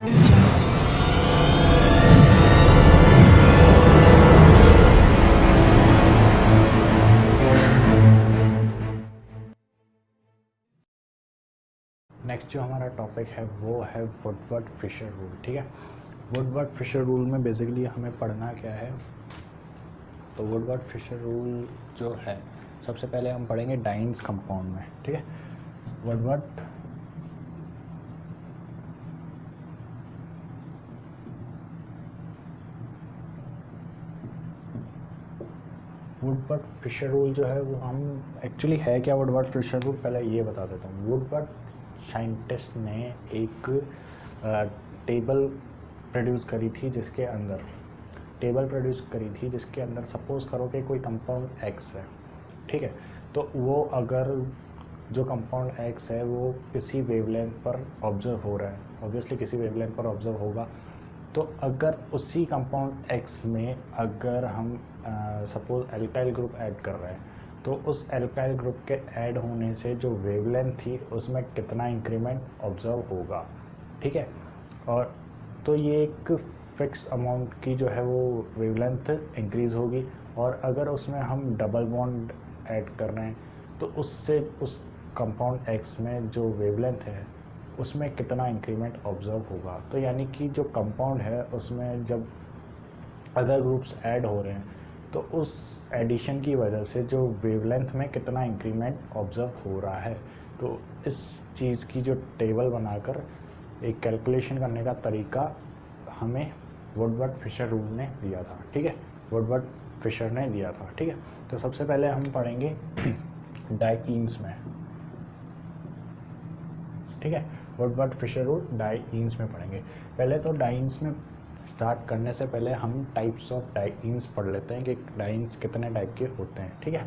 Next जो हमारा topic है वो है वुडवर्ड-फिशर रूल। ठीक है, वुडवर्ड-फिशर रूल में बेसिकली हमें पढ़ना क्या है। तो वुडवर्ड-फिशर रूल जो है सबसे पहले हम पढ़ेंगे डाइन्स कंपाउंड में। ठीक है, वुडवर्ड-फिशर रूल जो है वो हम एक्चुअली है क्या वुडवर्ड-फिशर रूल, पहले ये बता देता हूँ। वुडवर्ड साइंटिस्ट ने एक टेबल प्रोड्यूस करी थी जिसके अंदर सपोज़ करो कि कोई कंपाउंड एक्स है। ठीक है, तो वो अगर जो कंपाउंड एक्स है वो किसी वेवलेंथ पर ऑब्जर्व हो रहा है, ऑब्वियसली किसी वेवलेंथ पर ऑब्जर्व होगा। तो अगर उसी कंपाउंड एक्स में अगर हम सपोज़ एल्काइल ग्रुप ऐड कर रहे हैं, तो उस एल्काइल ग्रुप के ऐड होने से जो वेवलेंथ थी उसमें कितना इंक्रीमेंट ऑब्जर्व होगा। ठीक है, और तो ये एक फिक्स अमाउंट की जो है वो वेवलेंथ इंक्रीज़ होगी। और अगर उसमें हम डबल बॉन्ड ऐड कर रहे हैं तो उससे उस कंपाउंड एक्स में जो वेवलेंथ है उसमें कितना इंक्रीमेंट ऑब्जर्व होगा। तो यानी कि जो कंपाउंड है उसमें जब अदर ग्रुप्स ऐड हो रहे हैं तो उस एडिशन की वजह से जो वेवलेंथ में कितना इंक्रीमेंट ऑब्जर्व हो रहा है। तो इस चीज़ की जो टेबल बनाकर एक कैलकुलेशन करने का तरीका हमें वुडवर्ड-फिशर रूल ने दिया था। ठीक है, वुडवर्ड-फिशर ने दिया था। ठीक है, तो सबसे पहले हम पढ़ेंगे डाइईन्स में। ठीक है, वुडवर्ड-फिशर रूल डाइईन्स में पढ़ेंगे। पहले तो डाइईन्स में स्टार्ट करने से पहले हम टाइप्स ऑफ डाइईन्स पढ़ लेते हैं कि डाइईन्स कितने टाइप के होते हैं। ठीक है,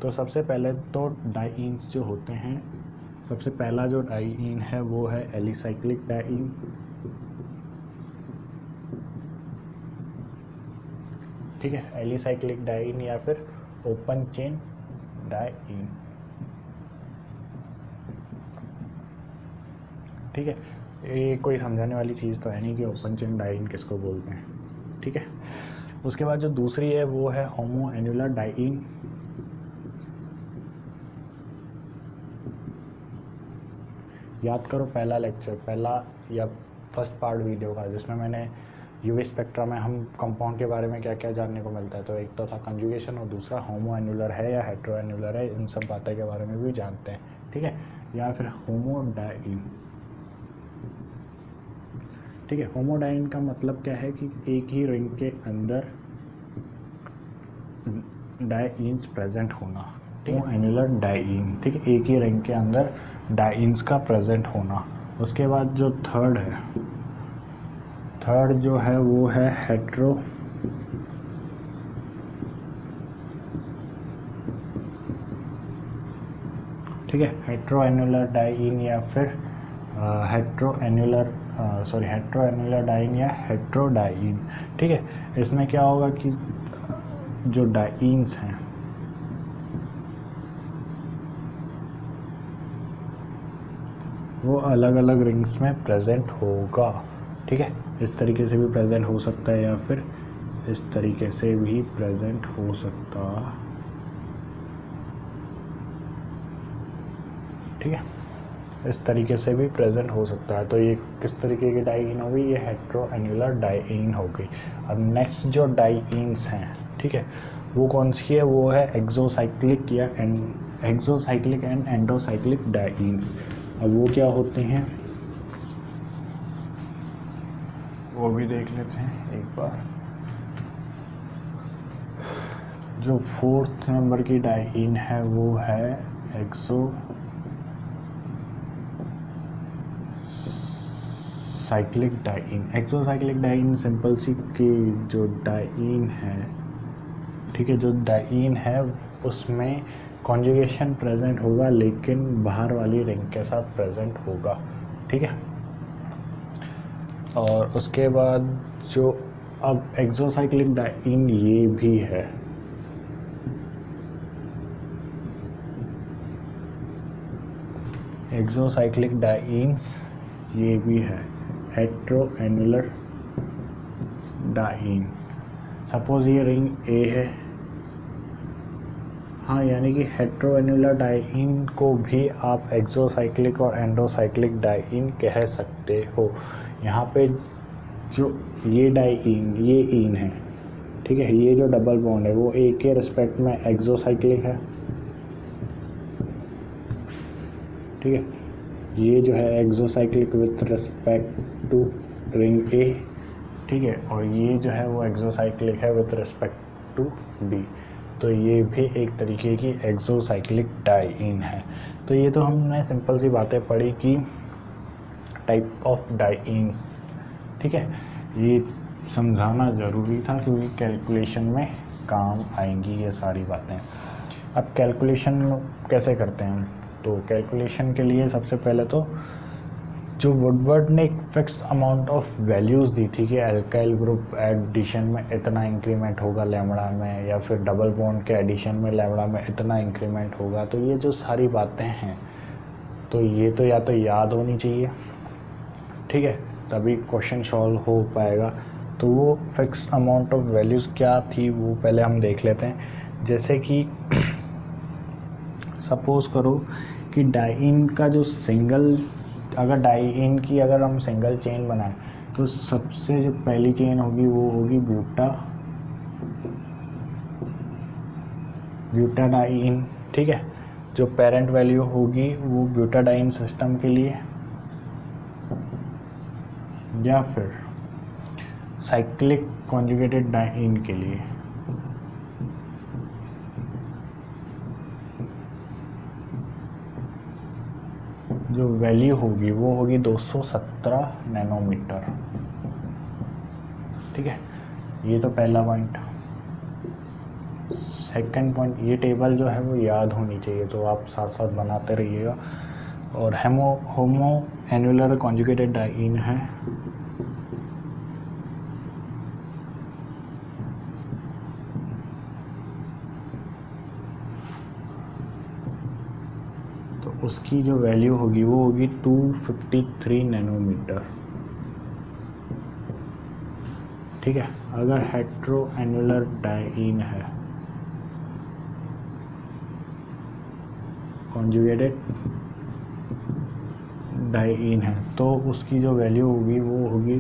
तो सबसे पहले तो डाइईन्स जो होते हैं, सबसे पहला जो डाइईन है वो है एलिसाइक्लिक डाइईन। ठीक है, एलिसाइक्लिक डाइईन या फिर ओपन चेन डाइईन। ठीक है, ये कोई समझाने वाली चीज़ तो है नहीं कि ओपन चेन डाइईन किसको बोलते हैं। ठीक है, उसके बाद जो दूसरी है वो है होमो एन्युलर डाइईन। याद करो पहला या फर्स्ट पार्ट वीडियो का, जिसमें मैंने यूवी स्पेक्ट्रा में हम कंपाउंड के बारे में क्या क्या जानने को मिलता है। तो एक तो था कंजुगेशन और दूसरा होमो एन्युलर है या हेटेरो एन्युलर है, इन सब बातें के बारे में भी जानते हैं। ठीक है, या फिर होमो डाइईन। ठीक है, होमो डाइईन का मतलब क्या है कि एक ही रिंग के अंदर डाइईन्स प्रेजेंट होना। ठीक है, एन्युलर डाइईन। ठीक है, एक ही रिंग के अंदर डाइईन्स का प्रेजेंट होना। उसके बाद जो थर्ड जो है वो है हेटेरो। ठीक है, हेटेरो एन्युलर डाइईन या फिर हेटेरो एन्युलर डाइईन या हेटेरोडाइईन। ठीक है, इसमें क्या होगा कि जो डाइईन्स हैं वो अलग अलग रिंग्स में प्रेजेंट होगा। ठीक है, इस तरीके से भी प्रेजेंट हो सकता है या फिर इस तरीके से भी प्रेजेंट हो सकता। ठीक है, इस तरीके से भी प्रेजेंट हो सकता है। तो ये किस तरीके की डाइईन होगी, ये हेटेरो एन्युलर डाइईन हो गई। अब नेक्स्ट जो डाइईन्स हैं, ठीक है, वो कौन सी है, वो है एक्सोसाइक्लिक एंड एंडोसाइक्लिक डाइईन्स। अब वो क्या होते हैं वो भी देख लेते हैं एक बार। जो फोर्थ नंबर की डाइईन है वो है एक्सोसाइक्लिक डाइईन सिंपल सी की जो डाइईन है, ठीक है, जो डाइईन है उसमें कॉन्जुगेशन प्रेजेंट होगा लेकिन बाहर वाली रिंग के साथ प्रेजेंट होगा। ठीक है, और उसके बाद जो अब एक्सोसाइक्लिक डाइईन ये भी है। एक्सोसाइक्लिक डाइईन्स ये भी है। हेट्रोएनुलर डाइन। सपोज ये रिंग ए है, हाँ, यानी कि हेट्रोएनुलर डाइन को भी आप एक्सोसाइक्लिक और एंडोसाइक्लिक डाइन कह सकते हो। यहाँ पे जो ये डाइन, ये इन है, ठीक है, ये जो डबल बॉन्ड है वो ए के रिस्पेक्ट में एक्सोसाइक्लिक है, ठीक है, ये जो है exocyclic with respect to ring A, ठीक है, और ये जो है वो एक्सोसाइक्लिक है विथ रिस्पेक्ट टू बी। तो ये भी एक तरीके की एक्सोसाइक्लिक डाइन है। तो ये तो हमने सिंपल सी बातें पढ़ी कि टाइप ऑफ डाइन्स, ठीक है, ये समझाना ज़रूरी था क्योंकि कैलकुलेशन में काम आएंगी ये सारी बातें। अब कैलकुलेशन कैसे करते हैं? तो कैलकुलेशन के लिए सबसे पहले तो जो वुडवर्ड ने एक फिक्स अमाउंट ऑफ वैल्यूज़ दी थी कि एल्काइल ग्रुप एडिशन में इतना इंक्रीमेंट होगा लैम्बडा में, या फिर डबल बॉन्ड के एडिशन में लैम्बडा में इतना इंक्रीमेंट होगा। तो ये जो सारी बातें हैं तो ये तो या तो याद होनी चाहिए, ठीक है, तभी क्वेश्चन सॉल्व हो पाएगा। तो वो फिक्स अमाउंट ऑफ वैल्यूज़ क्या थी वो पहले हम देख लेते हैं। जैसे कि सपोज़ करो कि डाइन का जो सिंगल, अगर डाइन की अगर हम सिंगल चेन बनाएं तो सबसे जो पहली चेन होगी वो होगी ब्यूटाडाइन, ठीक है, जो पेरेंट वैल्यू होगी वो ब्यूटाडाइन सिस्टम के लिए, या फिर साइक्लिक कॉन्जुगेटेड डाइन के लिए। जो वैल्यू होगी वो होगी 217 नैनोमीटर, ठीक है, ये तो पहला पॉइंट। सेकंड पॉइंट, ये टेबल जो है वो याद होनी चाहिए तो आप साथ साथ बनाते रहिएगा। और होमो एनुलर कॉन्जुगेटेड डाइन है, उसकी जो वैल्यू होगी वो होगी 253 नैनोमीटर, ठीक है। अगर हेट्रोएनुलर डाइन है, कॉन्जुगेटेड डाइन है, तो उसकी जो वैल्यू होगी वो होगी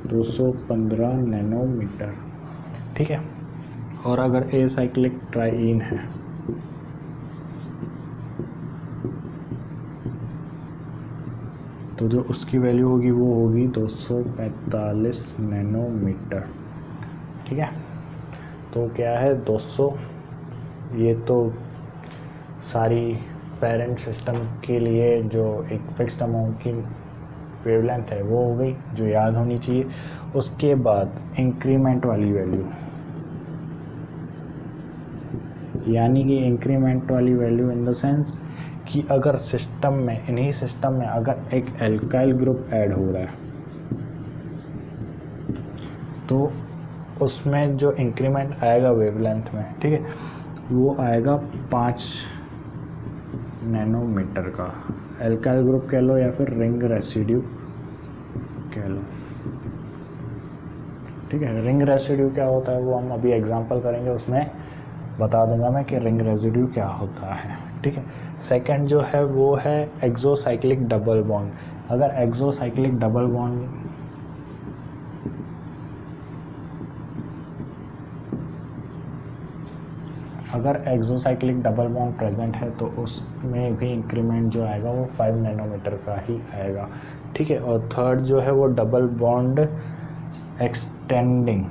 215 नैनोमीटर, ठीक है। और अगर एसाइक्लिक डाइन है तो जो उसकी वैल्यू होगी वो होगी 245 नैनोमीटर, ठीक है। तो क्या है 200, ये तो सारी पेरेंट सिस्टम के लिए जो एक फिक्स्ड अमाउंट की वेवलेंथ है वो हो गई जो याद होनी चाहिए। उसके बाद इंक्रीमेंट वाली वैल्यू, यानी कि इंक्रीमेंट वाली वैल्यू इन द सेंस कि अगर सिस्टम में, इन्हीं सिस्टम में अगर एक एल्काइल ग्रुप ऐड हो रहा है तो उसमें जो इंक्रीमेंट आएगा वेवलेंथ में, ठीक है, वो आएगा 5 नैनोमीटर का। एल्काइल ग्रुप कह लो या फिर रिंग रेसिड्यू कह लो, ठीक है। रिंग रेसिड्यू क्या होता है वो हम अभी एग्जांपल करेंगे, उसमें बता दूंगा मैं कि रिंग रेसिड्यू क्या होता है, ठीक है। सेकंड जो है वो है एक्सोसाइक्लिक डबल बॉन्ड। अगर एक्सोसाइक्लिक डबल बॉन्ड प्रेजेंट है तो उसमें भी इंक्रीमेंट जो आएगा वो 5 नैनोमीटर का ही आएगा, ठीक है। और थर्ड जो है वो double bond extending,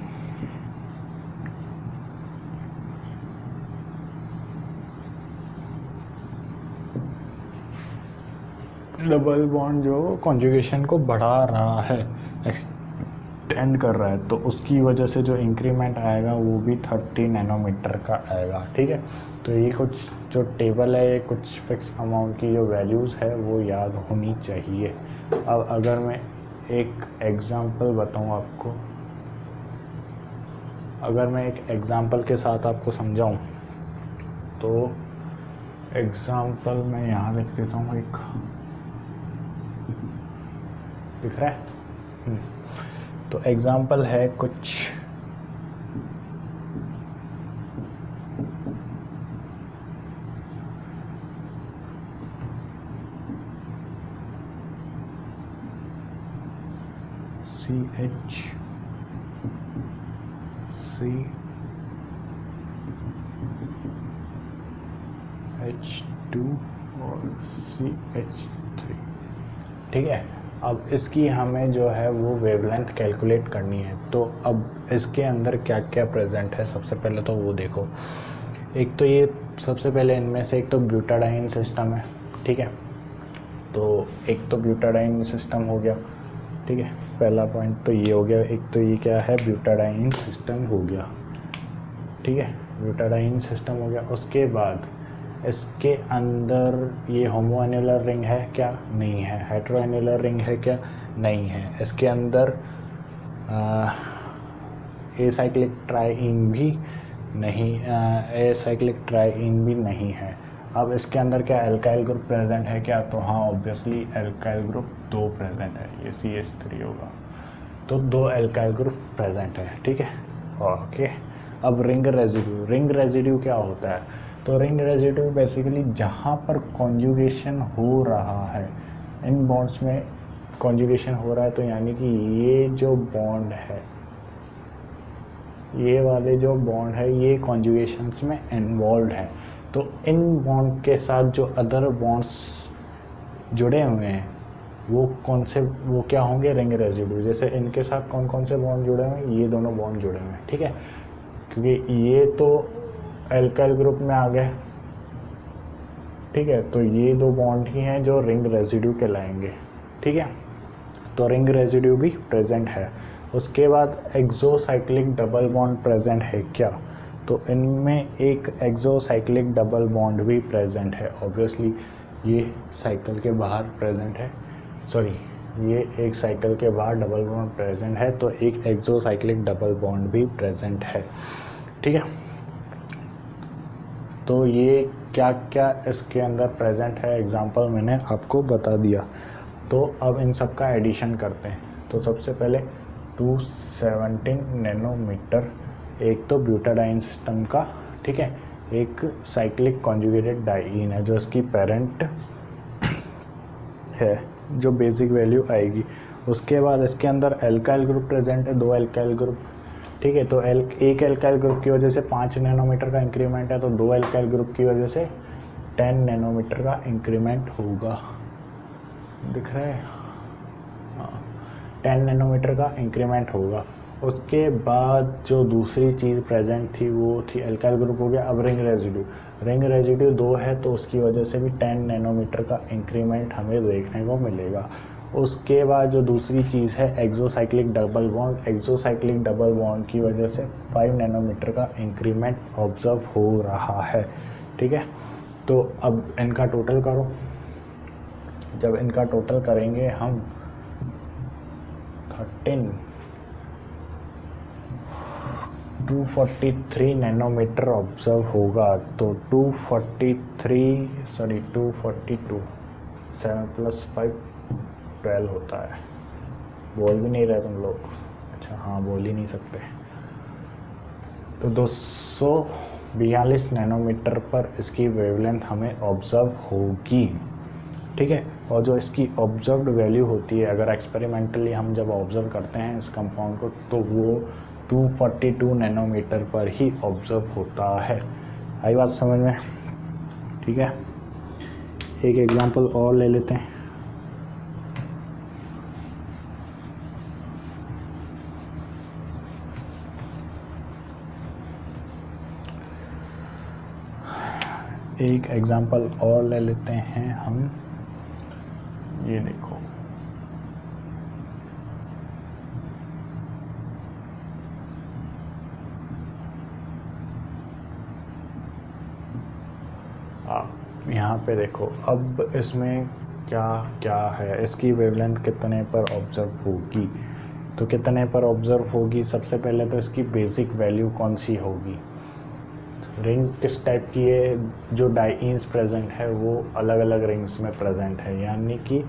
double bond जो कॉन्जुगेशन को बढ़ा रहा है, एक्सटेंड कर रहा है, तो उसकी वजह से जो इंक्रीमेंट आएगा वो भी 30 नैनोमीटर का आएगा, ठीक है। तो ये कुछ जो टेबल है, ये कुछ फिक्स अमाउंट की जो वैल्यूज़ है वो याद होनी चाहिए। अब अगर मैं एक एग्ज़ाम्पल बताऊँ आपको, अगर मैं एक एग्ज़ाम्पल के साथ आपको समझाऊँ तो एग्ज़ाम्पल मैं यहाँ लिख देता हूँ, एक दिख रहा है, तो एग्जाम्पल है कुछ CH3 H2 और CH3, ठीक है। अब इसकी हमें जो है वो वेवलेंथ कैलकुलेट करनी है। तो अब इसके अंदर क्या क्या प्रेजेंट है, सबसे पहले तो वो देखो। एक तो ये सबसे पहले इनमें से एक तो ब्यूटाडाइन सिस्टम है, ठीक है। तो एक तो ब्यूटाडाइन सिस्टम हो गया, ठीक है, पहला पॉइंट तो ये हो गया। एक तो ये क्या है, ब्यूटाडाइन सिस्टम हो गया, ठीक है, ब्यूटाडाइन सिस्टम हो गया। उसके बाद इसके अंदर ये होमोएन्युलर रिंग है क्या, नहीं है। हेटेरोएन्युलर रिंग है क्या, नहीं है। इसके अंदर एसाइक्लिक ट्राइइन भी नहीं, एसाइक्लिक ट्राइइन भी नहीं है। अब इसके अंदर क्या एल्काइल ग्रुप प्रेजेंट है क्या, तो हाँ ऑब्वियसली एल्काइल ग्रुप 2 प्रेजेंट है, ये CH3 होगा। तो 2 एल्काइल ग्रुप प्रेजेंट है, ठीक है, ओके। अब रिंग रेजिड्यू, रिंग रेजिड्यू क्या होता है, तो रिंग रेजिड्यू बेसिकली जहाँ पर कॉन्जुगेशन हो रहा है, इन बॉन्ड्स में कॉन्जुगेशन हो रहा है, तो यानी कि ये जो बॉन्ड है, ये वाले जो बॉन्ड है ये कॉन्जुगेशंस में इन्वॉल्व है। तो इन बॉन्ड के साथ जो अदर बॉन्ड्स जुड़े हुए हैं वो कौन से, वो क्या होंगे, रिंग रेजिड्यू। जैसे इनके साथ कौन कौन से बॉन्ड जुड़े हुए हैं, ये दोनों बॉन्ड जुड़े हुए हैं, ठीक है, क्योंकि ये तो एल्काइल ग्रुप में आ गए, ठीक है। तो ये 2 बॉन्ड ही हैं जो रिंग रेजिड्यू कहलाएंगे, ठीक है। तो रिंग रेजिड्यू भी प्रेजेंट है। उसके बाद एक्सोसाइक्लिक डबल बॉन्ड प्रेजेंट है क्या, तो इनमें एक एक्सोसाइक्लिक डबल बॉन्ड भी प्रेजेंट है। ऑब्वियसली ये साइकिल के बाहर प्रेजेंट है, सॉरी ये एक साइकिल के बाहर डबल बॉन्ड प्रेजेंट है, तो एक एक्सोसाइक्लिक डबल बॉन्ड भी प्रेजेंट है, ठीक है। तो ये क्या क्या इसके अंदर प्रेजेंट है, एग्जांपल मैंने आपको बता दिया। तो अब इन सब का एडिशन करते हैं। तो सबसे पहले 217 नैनोमीटर एक तो ब्यूटाडाइन सिस्टम का, ठीक है, एक साइक्लिक कॉन्जुगेटेड डाइईन है जो इसकी पेरेंट है, जो बेसिक वैल्यू आएगी। उसके बाद इसके अंदर एल्काइल ग्रुप प्रेजेंट है, 2 एल्काइल ग्रुप, ठीक है। तो एक एल्काइल ग्रुप की वजह से 5 नैनोमीटर का इंक्रीमेंट है, तो 2 एल्काइल ग्रुप की वजह से 10 नैनोमीटर का इंक्रीमेंट होगा, दिख रहा है, 10 नैनोमीटर का इंक्रीमेंट होगा। उसके बाद जो दूसरी चीज़ प्रेजेंट थी वो थी एल्काइल ग्रुप हो गया। अब रिंग रेजिड्यू, रिंग रेजिड्यू 2 है, तो उसकी वजह से भी 10 नैनोमीटर का इंक्रीमेंट हमें देखने को मिलेगा। उसके बाद जो दूसरी चीज़ है exocyclic double bond, exocyclic double bond की वजह से 5 नैनोमीटर का इंक्रीमेंट ऑब्जर्व हो रहा है, ठीक है। तो अब इनका टोटल करो, जब इनका टोटल करेंगे हम 243 नैनोमीटर ऑब्जर्व होगा। तो 242 7 + 5 12 होता है। बोल भी नहीं रहे तुम लोग, अच्छा हाँ बोल ही नहीं सकते। तो 242 नैनोमीटर पर इसकी वेवलेंथ हमें ऑब्जर्व होगी, ठीक है। और जो इसकी ऑब्जर्व्ड वैल्यू होती है, अगर एक्सपेरिमेंटली हम जब ऑब्जर्व करते हैं इस कंपाउंड को, तो वो 242 नैनोमीटर पर ही ऑब्जर्व होता है। आई बात समझ में, ठीक है। एक एग्जांपल और ले लेते हैं। एक एग्जांपल और ले लेते हैं हम, ये देखो, यहाँ पे देखो। अब इसमें क्या क्या है, इसकी वेवलेंथ कितने पर ऑब्जर्व होगी, तो कितने पर ऑब्जर्व होगी, सबसे पहले तो इसकी बेसिक वैल्यू कौन सी होगी। रिंग किस टाइप की है, जो डाइईन्स प्रेजेंट है वो अलग अलग रिंग्स में प्रेजेंट है, यानी कि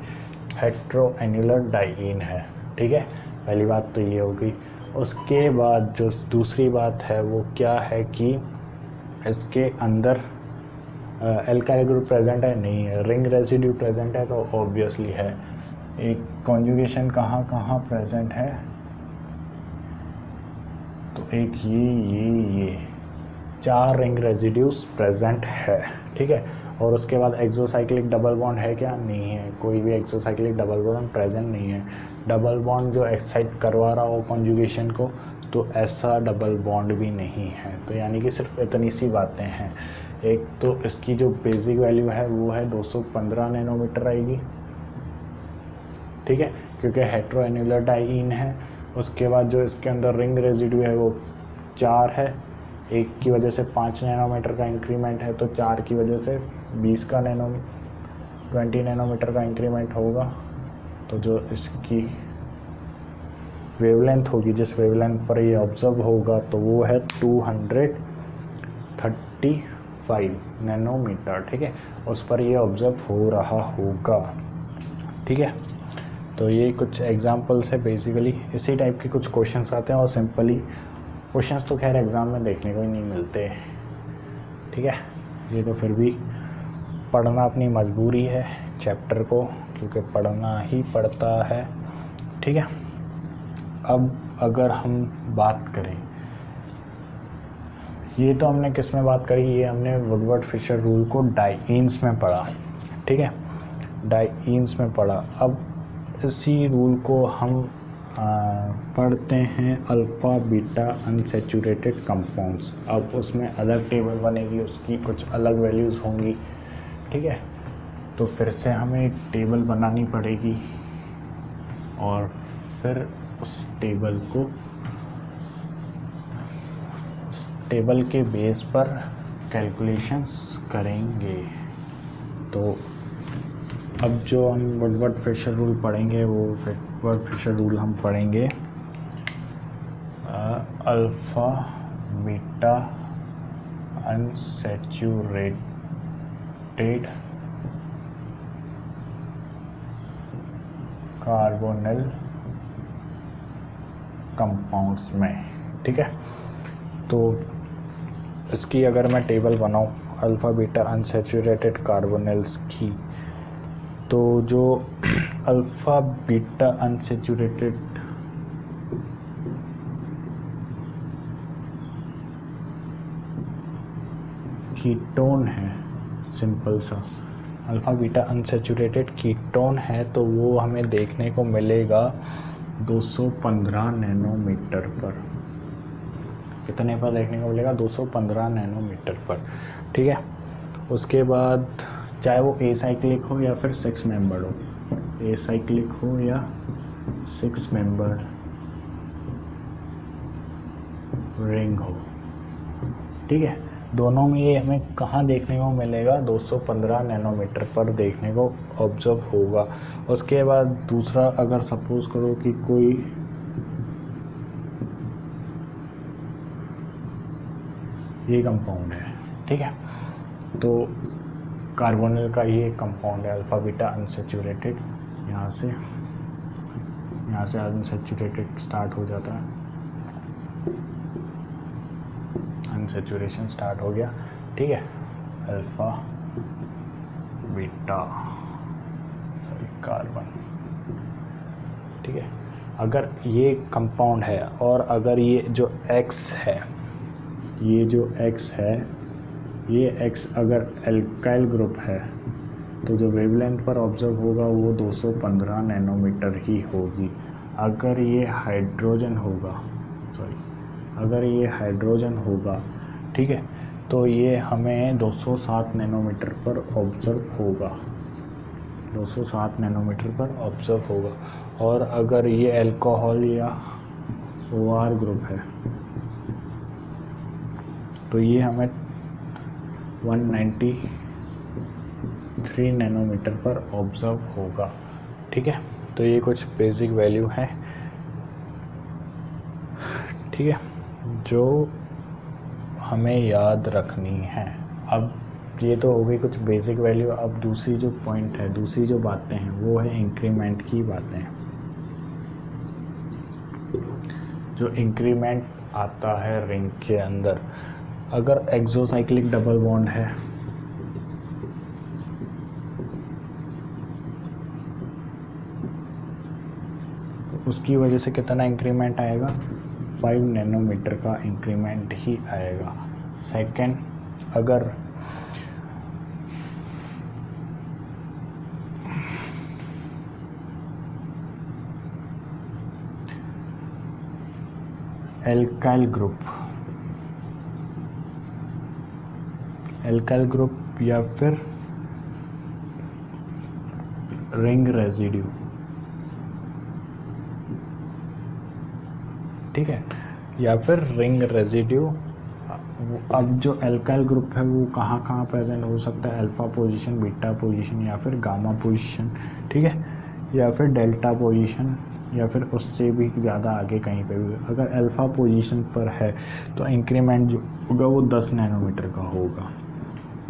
हेटेरोएन्युलर डाइईन है, ठीक है। पहली बात तो ये होगी। उसके बाद जो दूसरी बात है वो क्या है कि इसके अंदर एल्काइल ग्रुप प्रेजेंट है, नहीं है। रिंग रेसिड्यू प्रेजेंट है तो ऑब्वियसली है। एक कॉन्जुगेशन कहाँ कहाँ प्रेजेंट है, तो एक ये 4 रिंग रेसिड्यूज प्रेजेंट है, ठीक है। और उसके बाद एक्सोसाइक्लिक डबल बॉन्ड है क्या, नहीं है। कोई भी एक्सोसाइक्लिक डबल बॉन्ड प्रेजेंट नहीं है। डबल बॉन्ड जो एक्साइट करवा रहा हो कॉन्जुगेशन को, तो ऐसा डबल बॉन्ड भी नहीं है। तो यानी कि सिर्फ इतनी सी बातें हैं। एक तो इसकी जो बेसिक वैल्यू है वो है 215 नैनोमीटर आएगी, ठीक है, क्योंकि हेट्रोएन्युलर डाइईन है। उसके बाद जो इसके अंदर रिंग रेजिड्यू है वो 4 है, एक की वजह से 5 नैनोमीटर का इंक्रीमेंट है, तो 4 की वजह से 20 नैनोमीटर का इंक्रीमेंट होगा। तो जो इसकी वेवलेंथ होगी, जिस वेवलेंथ पर ये ऑब्जर्व होगा, तो वो है 235 नैनोमीटर, ठीक है। उस पर ये ऑब्जर्व हो रहा होगा, ठीक है। तो ये कुछ एग्जांपल्स है बेसिकली। इसी टाइप के कुछ क्वेश्चंस आते हैं और सिंपली क्वेश्चंस तो खैर एग्ज़ाम में देखने को ही नहीं मिलते, ठीक है। ये तो फिर भी पढ़ना अपनी मजबूरी है चैप्टर को, क्योंकि पढ़ना ही पड़ता है, ठीक है। अब अगर हम बात करें, ये तो हमने किस में बात करी, ये हमने वुडवर्ड फिशर रूल को डाइईन्स में पढ़ा, ठीक है, डाइईन्स में पढ़ा। अब इसी रूल को हम पढ़ते हैं अल्फ़ा बीटा अनसैचुरेटेड कंपाउंड्स। अब उसमें अलग टेबल बनेगी, उसकी कुछ अलग वैल्यूज़ होंगी, ठीक है। तो फिर से हमें एक टेबल बनानी पड़ेगी और फिर उस टेबल के बेस पर कैलकुलेशंस करेंगे। तो अब जो हम वुडवर्ड फिशर रूल पढ़ेंगे, वो वुडवर्ड फिशर रूल हम पढ़ेंगे alpha beta unsaturated carbonyl compounds में, ठीक है। तो इसकी अगर मैं टेबल बनाऊं अल्फ़ा बीटा अनसैचुरेटेड कार्बोनिल्स की, तो जो अल्फ़ा बीटा अनसैचुरेटेड कीटोन है, सिंपल सा अल्फ़ा बीटा अनसैचुरेटेड कीटोन है, तो वो हमें देखने को मिलेगा 215 नैनोमीटर पर। कितने पर देखने को मिलेगा, 215 नैनोमीटर पर, ठीक है। उसके बाद चाहे वो एसाइक्लिक हो या फिर 6 मेंबर हो, एसाइक्लिक हो या 6 मेंबर रिंग हो, ठीक है, दोनों में ये हमें कहाँ देखने को मिलेगा, 215 नैनोमीटर पर देखने को ऑब्जर्व होगा। उसके बाद दूसरा, अगर सपोज करो कि कोई ये कंपाउंड है, ठीक है, तो कार्बोनिल का ये कंपाउंड है अल्फ़ा बीटा अनसैचुरेटेड, यहाँ से अनसैचुरेटेड स्टार्ट हो जाता है, अनसैचुरेशन स्टार्ट हो गया, ठीक है, अल्फ़ा बीटा कार्बन, ठीक है। अगर ये कंपाउंड है और अगर ये जो X है, ये जो X है, ये X अगर एल्काइल ग्रुप है, तो जो वेवलेंथ पर ऑब्जर्व होगा वो 215 नैनोमीटर ही होगी। अगर ये हाइड्रोजन होगा, ठीक है, तो ये हमें 207 नैनोमीटर पर ऑब्जर्व होगा, 207 नैनोमीटर पर ऑब्जर्व होगा। और अगर ये अल्कोहल या OR ग्रुप है, तो ये हमें 193 नैनोमीटर पर ऑब्जर्व होगा, ठीक है। तो ये कुछ बेसिक वैल्यू है, ठीक है, जो हमें याद रखनी है। अब ये तो हो गई कुछ बेसिक वैल्यू। अब दूसरी जो पॉइंट है, दूसरी जो बातें हैं, वो है इंक्रीमेंट की बातें। जो इंक्रीमेंट आता है रिंग के अंदर, अगर एक्सोसाइक्लिक डबल बॉन्ड है तो उसकी वजह से कितना इंक्रीमेंट आएगा, 5 नैनोमीटर का इंक्रीमेंट ही आएगा। सेकंड, अगर एल्काइल ग्रुप या फिर रिंग रेजिड्यू, ठीक है, या फिर रिंग रेजिड्यू। अब जो एल्काइल ग्रुप है वो कहाँ कहाँ प्रेजेंट हो सकता है, अल्फा पोजीशन, बीटा पोजीशन या फिर गामा पोजीशन, ठीक है, या फिर डेल्टा पोजीशन, या फिर उससे भी ज़्यादा आगे कहीं पे भी। अगर अल्फ़ा पोजीशन पर है तो इंक्रीमेंट जो होगा वो 10 नैनोमीटर का होगा।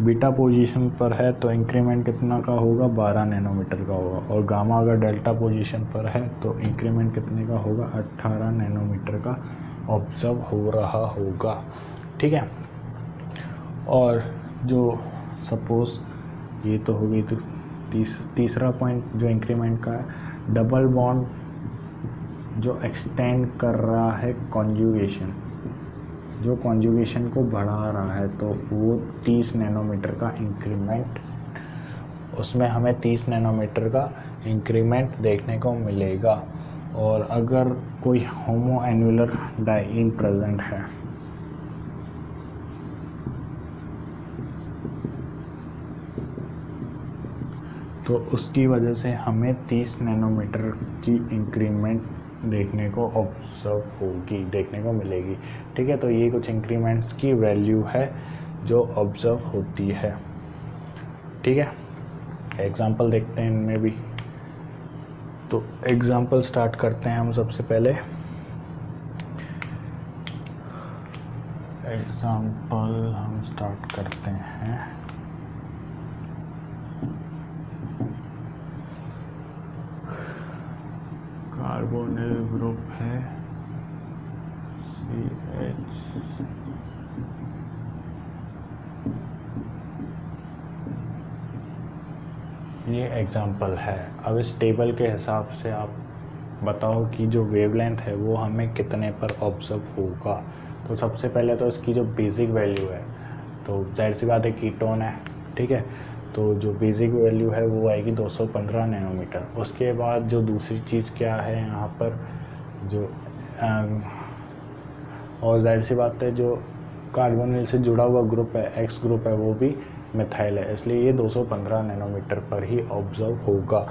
बीटा पोजीशन पर है तो इंक्रीमेंट कितना का होगा, 12 नैनोमीटर का होगा। और गामा अगर डेल्टा पोजीशन पर है तो इंक्रीमेंट कितने का होगा, 18 नैनोमीटर का ऑब्जर्व हो रहा होगा, ठीक है। और जो सपोज़ ये तो हो गई, तो तीसरा पॉइंट जो इंक्रीमेंट का है, डबल बॉन्ड जो एक्सटेंड कर रहा है कॉन्जुगेशन, जो कॉन्जुगेशन को बढ़ा रहा है, तो वो 30 नैनोमीटर का इंक्रीमेंट, उसमें हमें 30 नैनोमीटर का इंक्रीमेंट देखने को मिलेगा। और अगर कोई होमो एन्युलर डाइईन प्रेजेंट है तो उसकी वजह से हमें 30 नैनोमीटर की इंक्रीमेंट देखने को देखने को मिलेगी, ठीक है। तो ये कुछ इंक्रीमेंट्स की वैल्यू है जो ऑब्जर्व होती है, ठीक है। एग्जांपल देखते हैं इनमें भी। तो एग्जांपल स्टार्ट करते हैं हम सबसे पहले। एग्जांपल हम स्टार्ट करते हैं कार्बोनिल ग्रुप है CH, ये एग्जांपल है। अब इस टेबल के हिसाब से आप बताओ कि जो वेवलेंथ है वो हमें कितने पर ऑब्जर्व होगा। तो सबसे पहले तो इसकी जो बेसिक वैल्यू है, तो जाहिर सी बात है कीटोन है, ठीक है, तो जो बेसिक वैल्यू है वो आएगी 215 नैनोमीटर। उसके बाद जो दूसरी चीज़ क्या है यहाँ पर, जो और जाहिर सी बात है जो कार्बोनिल से जुड़ा हुआ ग्रुप है, एक्स ग्रुप है, वो भी मिथाइल है, इसलिए ये 215 नैनोमीटर पर ही ऑब्जर्व होगा।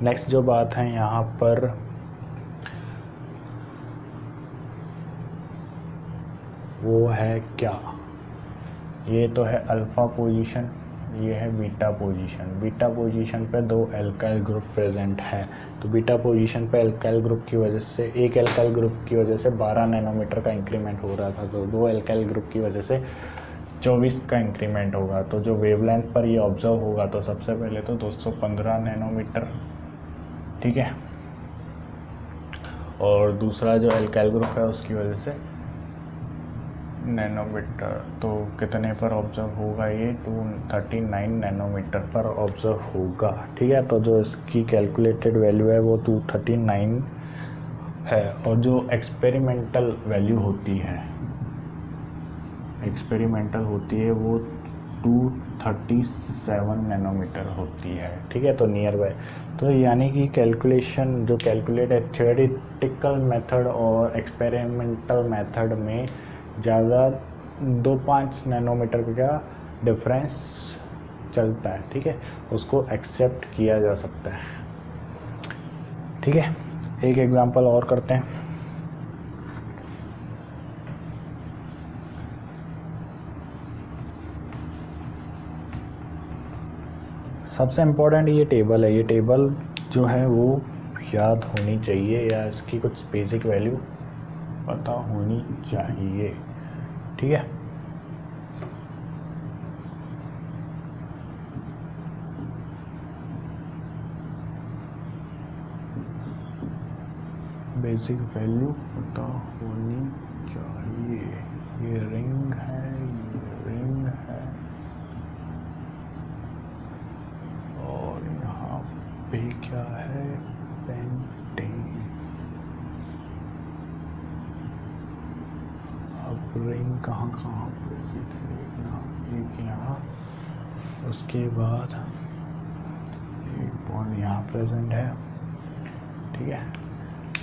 नेक्स्ट जो बात है यहाँ पर, वो है क्या, ये तो है अल्फ़ा पोजीशन, ये है बीटा पोजीशन। बीटा पोजीशन पे 2 एल्काइल ग्रुप प्रेजेंट है, तो बीटा पोजीशन पे एल्काइल ग्रुप की वजह से, एक एल्काइल ग्रुप की वजह से 12 नैनोमीटर का इंक्रीमेंट हो रहा था, तो 2 एल्काइल ग्रुप की वजह से 24 का इंक्रीमेंट होगा। तो जो वेवलेंथ पर ये ऑब्जर्व होगा तो सबसे पहले तो 215 नैनोमीटर, ठीक है। और दूसरा जो एल्काइल ग्रुप है उसकी वजह से नैनोमीटर, तो कितने पर ऑब्जर्व होगा, ये 239 नैनोमीटर पर ऑब्जर्व होगा, ठीक है। तो जो इसकी कैलकुलेटेड वैल्यू है वो 239 है। और जो एक्सपेरिमेंटल वैल्यू होती है, वो 237 नैनोमीटर होती है, ठीक है। तो नियर बाय, तो यानी कि कैलकुलेशन जो कैलकुलेट है थियोरेटिकल मेथड और एक्सपेरिमेंटल मेथड में ज़्यादा 2-5 नैनोमीटर का डिफरेंस चलता है, ठीक है, उसको एक्सेप्ट किया जा सकता है, ठीक है। एक एग्जांपल और करते हैं। सबसे इम्पोर्टेंट ये टेबल है, ये टेबल जो है वो याद होनी चाहिए या इसकी कुछ बेसिक वैल्यू पता होनी चाहिए, ठीक है। बेसिक वैल्यू पता होनी चाहिए। ये रिंग है, ये रिंग है, और यहाँ पे क्या है, पेंटिंग। अब रिंग कहाँ कहाँ पे देखना, एक यहाँ, उसके बाद एक बॉन्ड यहाँ प्रेजेंट है, ठीक है।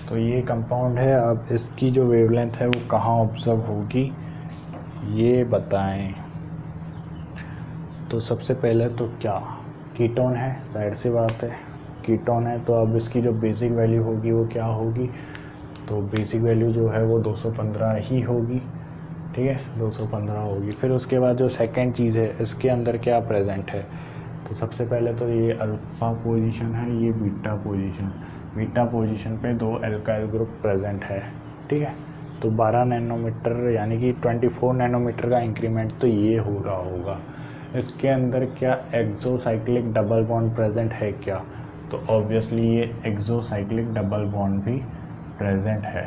तो ये कंपाउंड है। अब इसकी जो वेवलेंथ है वो कहाँ ऑब्जर्व होगी ये बताएं। तो सबसे पहले तो क्या, कीटोन है, जाहिर सी बात है कीटोन है, तो अब इसकी जो बेसिक वैल्यू होगी वो क्या होगी, तो बेसिक वैल्यू जो है वो 215 ही होगी, ठीक है, 215 होगी। फिर उसके बाद जो सेकंड चीज़ है, इसके अंदर क्या प्रेजेंट है, तो सबसे पहले तो ये अल्फ़ा पोजीशन है, ये बीटा पोजीशन पे 2 एल्काइल ग्रुप प्रेजेंट है, ठीक है। तो 12 नैनोमीटर यानी कि 24 नैनोमीटर का इंक्रीमेंट तो ये हो रहा होगा। इसके अंदर क्या एक्सोसाइक्लिक डबल बॉन्ड प्रेजेंट है क्या, तो ऑब्वियसली ये एक्सोसाइक्लिक डबल बॉन्ड भी प्रेजेंट है।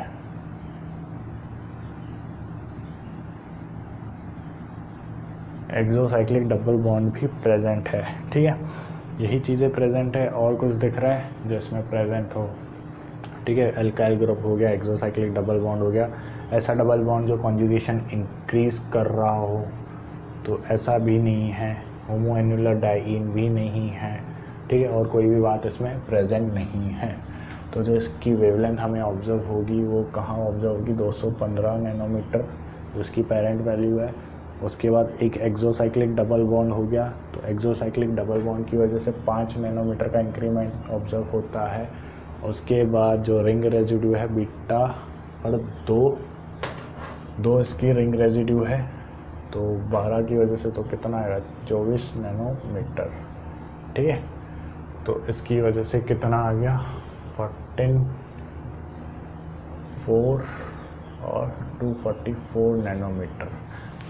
एक्सोसाइक्लिक डबल बॉन्ड भी प्रेजेंट है, ठीक है। यही चीज़ें प्रेजेंट है, और कुछ दिख रहा है जो इसमें प्रेजेंट हो, ठीक है। एल्काइल ग्रुप हो गया, एक्सोसाइक्लिक डबल बॉन्ड हो गया। ऐसा डबल बॉन्ड जो कॉन्जुगेशन इंक्रीज कर रहा हो तो ऐसा भी नहीं है। होमोएन्युलर डाइईन भी नहीं है, ठीक है, और कोई भी बात इसमें प्रेजेंट नहीं है। तो जो इसकी वेवलेंथ हमें ऑब्जर्व होगी वो कहाँ ऑब्जर्व होगी, 215 नैनोमीटर उसकी पेरेंट वैल्यू है। उसके बाद एक एक्सोसाइक्लिक डबल बॉन्ड हो गया, तो एक्सोसाइक्लिक डबल बॉन्ड की वजह से 5 नैनोमीटर का इंक्रीमेंट ऑब्जर्व होता है। उसके बाद जो रिंग रेजिड्यू है बीटा पर 2 इसकी रिंग रेजिड्यू है, तो 12 की वजह से तो कितना आएगा, 24 नैनोमीटर, ठीक है। तो इसकी वजह से कितना आ गया, 14, 4 और 244 नैनोमीटर।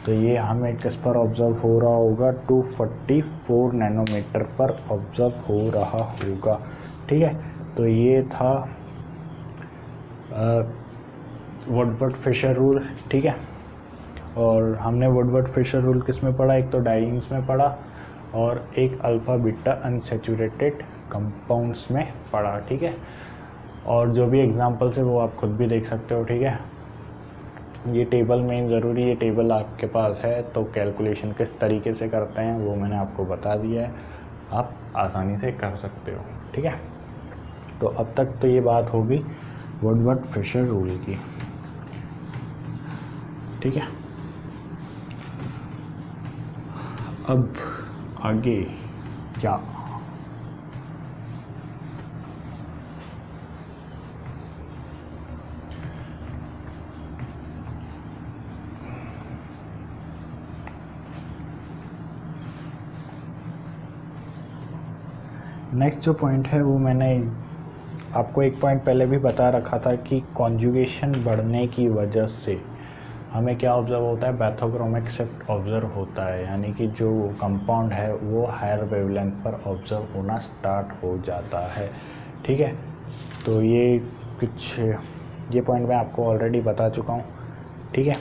तो ये हमें किस पर ऑब्जर्व हो रहा होगा, 244 नैनोमीटर पर ऑब्जर्व हो रहा होगा, ठीक है। तो ये था वुडवर्ड फिशर रूल, ठीक है। और हमने वुडवर्ड फिशर रूल किस में पढ़ा, एक तो डाइईन्स में पढ़ा और एक अल्फ़ा बीटा अनसैचुरेटेड कंपाउंड्स में पढ़ा, ठीक है। और जो भी एग्जांपल्स है वो आप खुद भी देख सकते हो, ठीक है। ये टेबल में ज़रूरी, ये टेबल आपके पास है, तो कैलकुलेशन किस तरीके से करते हैं वो मैंने आपको बता दिया है, आप आसानी से कर सकते हो, ठीक है। तो अब तक तो ये बात होगी वुडवर्ड फिशर रूल की, ठीक है। अब आगे क्या, नेक्स्ट जो पॉइंट है वो मैंने आपको एक पॉइंट पहले भी बता रखा था कि कॉन्जुगेशन बढ़ने की वजह से हमें क्या ऑब्ज़र्व होता है, बैथोक्रोमिक शिफ्ट ऑब्ज़र्व होता है, यानी कि जो कंपाउंड है वो हायर वेवलेंथ पर ऑब्ज़र्व होना स्टार्ट हो जाता है, ठीक है। तो ये कुछ ये पॉइंट मैं आपको ऑलरेडी बता चुका हूँ, ठीक है।